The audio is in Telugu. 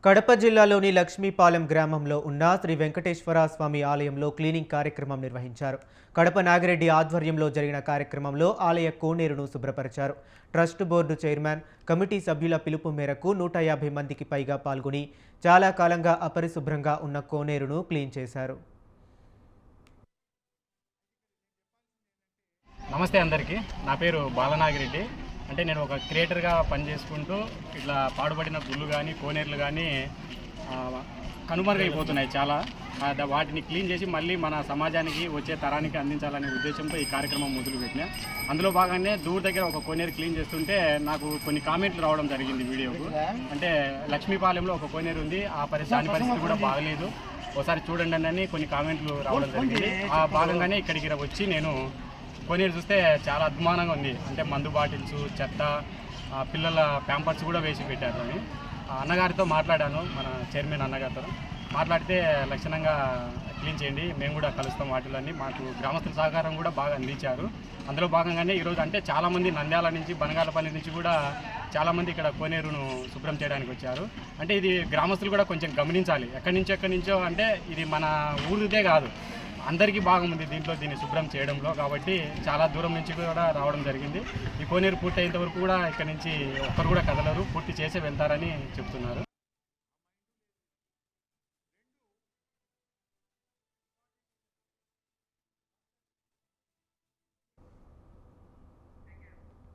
కడప జిల్లాలోని లక్ష్మీపాలెం గ్రామంలో ఉన్న శ్రీ వెంకటేశ్వర స్వామి ఆలయంలో క్లీనింగ్ కార్యక్రమం నిర్వహించారు. కడప నాగిరెడ్డి ఆధ్వర్యంలో జరిగిన కార్యక్రమంలో ఆలయ కోనేరును శుభ్రపరిచారు. ట్రస్ట్ బోర్డు చైర్మన్, కమిటీ సభ్యుల పిలుపు మేరకు 150 మందికి పైగా పాల్గొని చాలా కాలంగా అపరిశుభ్రంగా ఉన్న కోనేరును క్లీన్ చేశారు. నమస్తే అందరికీ. నా పేరు బాలనాగిరెడ్డి. అంటే నేను ఒక క్రియేటర్గా పనిచేసుకుంటూ ఇట్లా పాడుపడిన గుళ్ళు కానీ కోనేరులు కానీ కనుమరుగైపోతున్నాయి చాలా. వాటిని క్లీన్ చేసి మళ్ళీ మన సమాజానికి వచ్చే తరానికి అందించాలనే ఉద్దేశంతో ఈ కార్యక్రమం మొదలుపెట్టినా. అందులో భాగంగానే దూర్ దగ్గర ఒక కోనేరు క్లీన్ చేస్తుంటే నాకు కొన్ని కామెంట్లు రావడం జరిగింది వీడియోకు. అంటే లక్ష్మీపాలెంలో ఒక కోనేరు ఉంది, దాని పరిస్థితి కూడా బాగలేదు, ఒకసారి చూడండి అని కొన్ని కామెంట్లు రావడం జరిగింది. ఆ భాగంగానే ఇక్కడికి వచ్చి నేను కోనేరు చూస్తే చాలా అద్భుతంగా ఉంది. అంటే మందు బాటిల్స్, చెత్త, పిల్లల ప్యాంపర్స్ కూడా వేసి పెట్టారు అని అన్నగారితో మాట్లాడాను. మన చైర్మన్ అన్నగారితో మాట్లాడితే లక్షణంగా క్లీన్ చేయండి, మేము కూడా కలుస్తాం వాటిలన్నీ. మాకు గ్రామస్తుల సహకారం కూడా బాగా అందించారు. అందులో భాగంగానే ఈరోజు అంటే చాలామంది నంద్యాల నుంచి, బనగాలపల్లి నుంచి కూడా చాలామంది ఇక్కడ కోనేరును శుభ్రం చేయడానికి వచ్చారు. అంటే ఇది గ్రామస్తులు కూడా కొంచెం గమనించాలి. ఎక్కడి నుంచో అంటే ఇది మన ఊరిదే కాదు, అందరికీ భాగం ఉంది దీన్ని శుభ్రం చేయడంలో. కాబట్టి చాలా దూరం నుంచి కూడా రావడం జరిగింది. ఈ కోనేరు పూర్తి అయ్యేంత వరకు కూడా ఇక్కడ నుంచి ఒక్కరు కూడా కదలరు, పూర్తి చేసే వెళ్తారని చెప్తున్నారు.